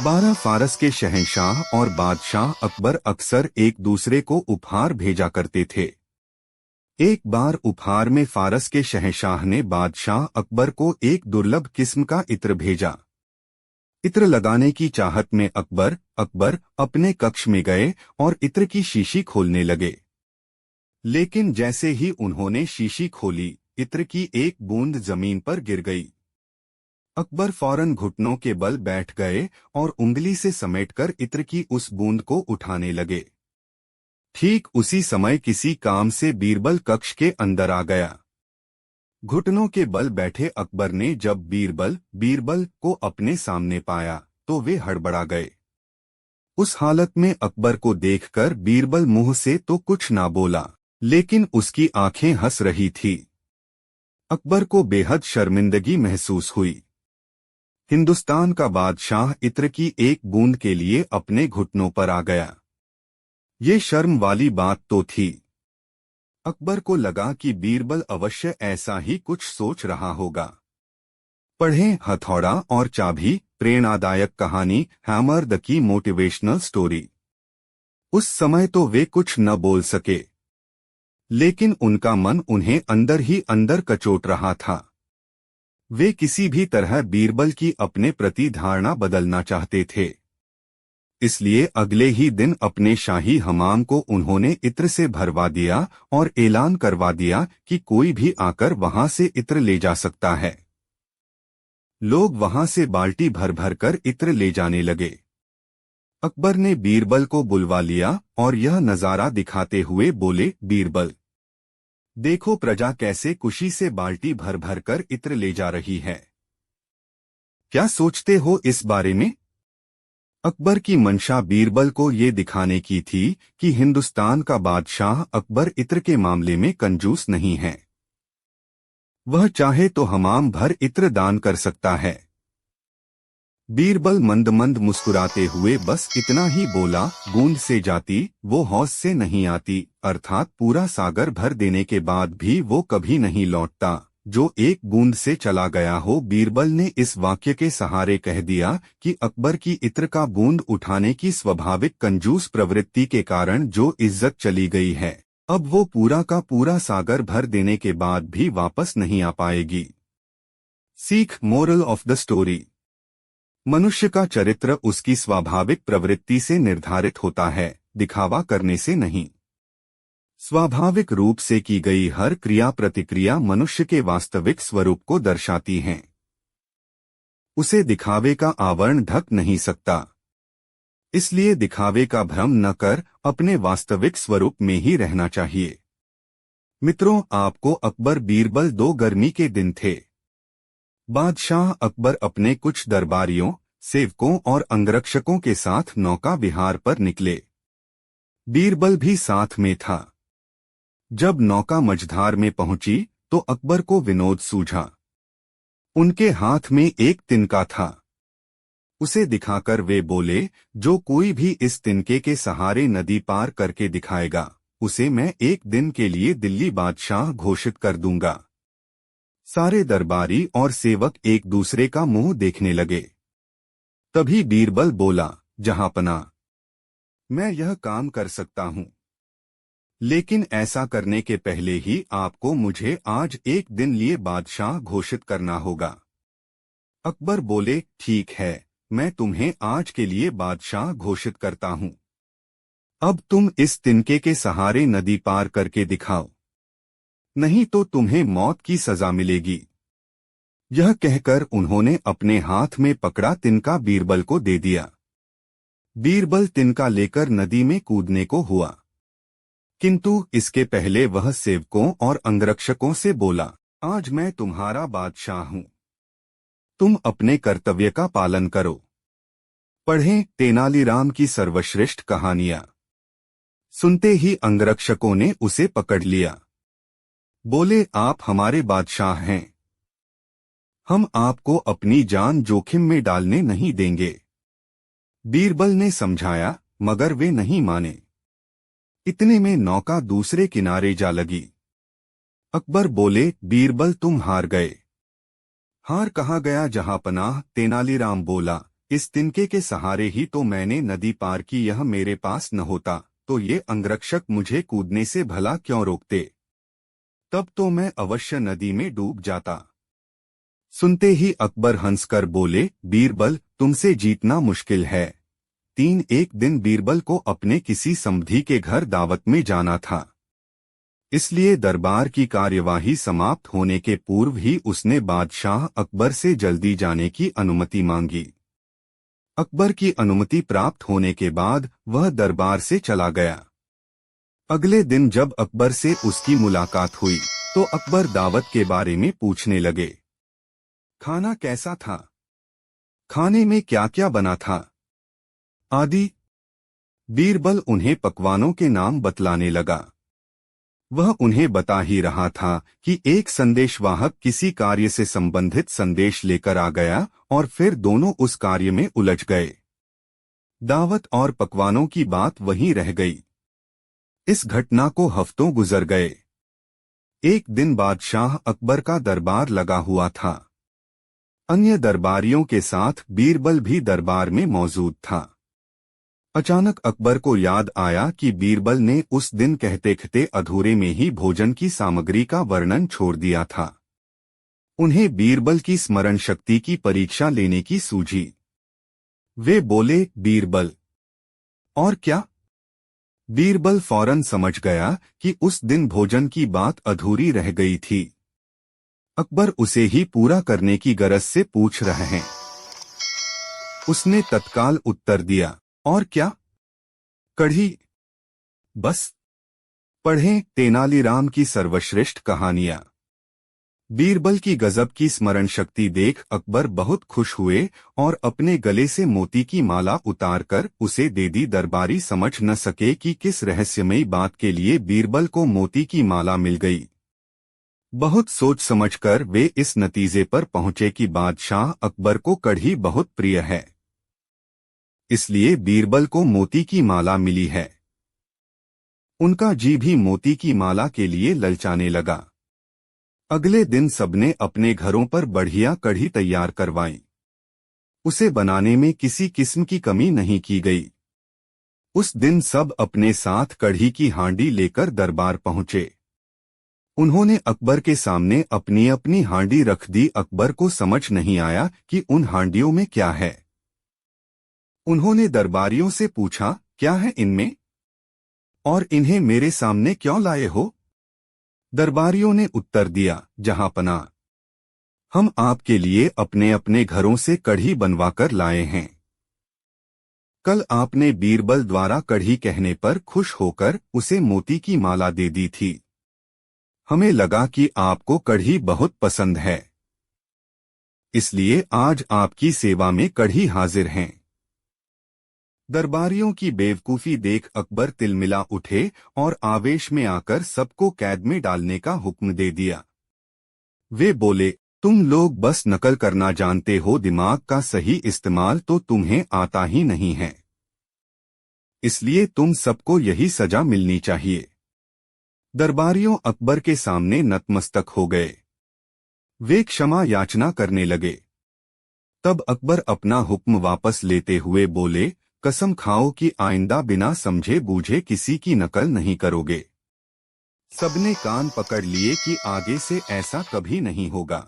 12 फारस के शहंशाह और बादशाह अकबर अक्सर एक दूसरे को उपहार भेजा करते थे। एक बार उपहार में फारस के शहंशाह ने बादशाह अकबर को एक दुर्लभ किस्म का इत्र भेजा। इत्र लगाने की चाहत में अकबर अपने कक्ष में गए और इत्र की शीशी खोलने लगे। लेकिन जैसे ही उन्होंने शीशी खोली, इत्र की एक बूंद जमीन पर गिर गई। अकबर फौरन घुटनों के बल बैठ गए और उंगली से समेटकर इत्र की उस बूंद को उठाने लगे। ठीक उसी समय किसी काम से बीरबल कक्ष के अंदर आ गया। घुटनों के बल बैठे अकबर ने जब बीरबल को अपने सामने पाया तो वे हड़बड़ा गए। उस हालत में अकबर को देखकर बीरबल मुंह से तो कुछ ना बोला, लेकिन उसकी आंखें हंस रही थी। अकबर को बेहद शर्मिंदगी महसूस हुई। हिंदुस्तान का बादशाह इत्र की एक बूंद के लिए अपने घुटनों पर आ गया। ये शर्म वाली बात तो थी। अकबर को लगा कि बीरबल अवश्य ऐसा ही कुछ सोच रहा होगा। पढ़ें हथौड़ा और चाबी, प्रेरणादायक कहानी, hammer the key motivational story. उस समय तो वे कुछ न बोल सके, लेकिन उनका मन उन्हें अंदर ही अंदर कचोट रहा था। वे किसी भी तरह बीरबल की अपने प्रति धारणा बदलना चाहते थे। इसलिए अगले ही दिन अपने शाही हमाम को उन्होंने इत्र से भरवा दिया और ऐलान करवा दिया कि कोई भी आकर वहां से इत्र ले जा सकता है। लोग वहां से बाल्टी भर भर कर इत्र ले जाने लगे। अकबर ने बीरबल को बुलवा लिया और यह नजारा दिखाते हुए बोले, बीरबल, देखो प्रजा कैसे खुशी से बाल्टी भर भर कर इत्र ले जा रही है। क्या सोचते हो इस बारे में? अकबर की मंशा बीरबल को ये दिखाने की थी कि हिंदुस्तान का बादशाह अकबर इत्र के मामले में कंजूस नहीं है। वह चाहे तो हमाम भर इत्र दान कर सकता है। बीरबल मंद मंद मुस्कुराते हुए बस इतना ही बोला, बूंद से जाती वो हौस से नहीं आती, अर्थात पूरा सागर भर देने के बाद भी वो कभी नहीं लौटता जो एक बूंद से चला गया हो। बीरबल ने इस वाक्य के सहारे कह दिया कि अकबर की इत्र का बूंद उठाने की स्वाभाविक कंजूस प्रवृत्ति के कारण जो इज्जत चली गई है, अब वो पूरा का पूरा सागर भर देने के बाद भी वापस नहीं आ पाएगी। सीख, मोरल ऑफ द स्टोरी। मनुष्य का चरित्र उसकी स्वाभाविक प्रवृत्ति से निर्धारित होता है, दिखावा करने से नहीं। स्वाभाविक रूप से की गई हर क्रिया प्रतिक्रिया मनुष्य के वास्तविक स्वरूप को दर्शाती हैं। उसे दिखावे का आवरण ढक नहीं सकता। इसलिए दिखावे का भ्रम न कर अपने वास्तविक स्वरूप में ही रहना चाहिए। मित्रों, आपको अकबर बीरबल 2 गर्मी के दिन थे। बादशाह अकबर अपने कुछ दरबारियों, सेवकों और अंगरक्षकों के साथ नौका विहार पर निकले। बीरबल भी साथ में था। जब नौका मझधार में पहुंची तो अकबर को विनोद सूझा। उनके हाथ में एक तिनका था। उसे दिखाकर वे बोले, जो कोई भी इस तिनके के सहारे नदी पार करके दिखाएगा, उसे मैं एक दिन के लिए दिल्ली बादशाह घोषित कर दूंगा। सारे दरबारी और सेवक एक दूसरे का मुंह देखने लगे। तभी बीरबल बोला, जहांपनाह, मैं यह काम कर सकता हूं, लेकिन ऐसा करने के पहले ही आपको मुझे आज एक दिन लिए बादशाह घोषित करना होगा। अकबर बोले, ठीक है, मैं तुम्हें आज के लिए बादशाह घोषित करता हूं। अब तुम इस तिनके के सहारे नदी पार करके दिखाओ, नहीं तो तुम्हें मौत की सजा मिलेगी। यह कहकर उन्होंने अपने हाथ में पकड़ा तिनका बीरबल को दे दिया। बीरबल तिनका लेकर नदी में कूदने को हुआ, किंतु इसके पहले वह सेवकों और अंगरक्षकों से बोला, आज मैं तुम्हारा बादशाह हूं, तुम अपने कर्तव्य का पालन करो। पढ़ें तेनालीराम की सर्वश्रेष्ठ कहानियां। सुनते ही अंगरक्षकों ने उसे पकड़ लिया। बोले, आप हमारे बादशाह हैं, हम आपको अपनी जान जोखिम में डालने नहीं देंगे। बीरबल ने समझाया, मगर वे नहीं माने। इतने में नौका दूसरे किनारे जा लगी। अकबर बोले, बीरबल तुम हार गए। हार कहा गया जहांपनाह, तेनालीराम बोला, इस तिनके के सहारे ही तो मैंने नदी पार की, यह मेरे पास न होता तो ये अंगरक्षक मुझे कूदने से भला क्यों रोकते? तब तो मैं अवश्य नदी में डूब जाता। सुनते ही अकबर हंसकर बोले, बीरबल, तुमसे जीतना मुश्किल है। एक दिन बीरबल को अपने किसी समधी के घर दावत में जाना था, इसलिए दरबार की कार्यवाही समाप्त होने के पूर्व ही उसने बादशाह अकबर से जल्दी जाने की अनुमति मांगी। अकबर की अनुमति प्राप्त होने के बाद वह दरबार से चला गया। अगले दिन जब अकबर से उसकी मुलाकात हुई तो अकबर दावत के बारे में पूछने लगे। खाना कैसा था? खाने में क्या क्या बना था आदि। बीरबल उन्हें पकवानों के नाम बतलाने लगा। वह उन्हें बता ही रहा था कि एक संदेशवाहक किसी कार्य से संबंधित संदेश लेकर आ गया और फिर दोनों उस कार्य में उलझ गए। दावत और पकवानों की बात वहीं रह गई। इस घटना को हफ्तों गुजर गए। एक दिन बादशाह अकबर का दरबार लगा हुआ था। अन्य दरबारियों के साथ बीरबल भी दरबार में मौजूद था। अचानक अकबर को याद आया कि बीरबल ने उस दिन कहते कहते अधूरे में ही भोजन की सामग्री का वर्णन छोड़ दिया था। उन्हें बीरबल की स्मरण शक्ति की परीक्षा लेने की सूझी। वे बोले, बीरबल, और क्या? बीरबल फौरन समझ गया कि उस दिन भोजन की बात अधूरी रह गई थी। अकबर उसे ही पूरा करने की गरज से पूछ रहे हैं। उसने तत्काल उत्तर दिया, और क्या? कढ़ी। बस। पढ़ें तेनालीराम की सर्वश्रेष्ठ कहानियां। बीरबल की गजब की स्मरण शक्ति देख अकबर बहुत खुश हुए और अपने गले से मोती की माला उतारकर उसे दे दी। दरबारी समझ न सके कि किस रहस्यमयी बात के लिए बीरबल को मोती की माला मिल गई। बहुत सोच समझकर वे इस नतीजे पर पहुंचे कि बादशाह अकबर को कढ़ी बहुत प्रिय है, इसलिए बीरबल को मोती की माला मिली है। उनका जी भी मोती की माला के लिए ललचाने लगा। अगले दिन सबने अपने घरों पर बढ़िया कढ़ी तैयार करवाई। उसे बनाने में किसी किस्म की कमी नहीं की गई। उस दिन सब अपने साथ कढ़ी की हांडी लेकर दरबार पहुंचे। उन्होंने अकबर के सामने अपनी अपनी हांडी रख दी। अकबर को समझ नहीं आया कि उन हांडियों में क्या है। उन्होंने दरबारियों से पूछा, क्या है इनमें और इन्हें मेरे सामने क्यों लाए हो? दरबारियों ने उत्तर दिया, जहांपना, हम आपके लिए अपने अपने घरों से कढ़ी बनवाकर लाए हैं। कल आपने बीरबल द्वारा कढ़ी कहने पर खुश होकर उसे मोती की माला दे दी थी। हमें लगा कि आपको कढ़ी बहुत पसंद है, इसलिए आज आपकी सेवा में कढ़ी हाजिर हैं। दरबारियों की बेवकूफी देख अकबर तिलमिला उठे और आवेश में आकर सबको कैद में डालने का हुक्म दे दिया। वे बोले, तुम लोग बस नकल करना जानते हो, दिमाग का सही इस्तेमाल तो तुम्हें आता ही नहीं है, इसलिए तुम सबको यही सजा मिलनी चाहिए। दरबारियों अकबर के सामने नतमस्तक हो गए। वे क्षमा याचना करने लगे। तब अकबर अपना हुक्म वापस लेते हुए बोले, कसम खाओ कि आइंदा बिना समझे बूझे किसी की नकल नहीं करोगे। सबने कान पकड़ लिए कि आगे से ऐसा कभी नहीं होगा।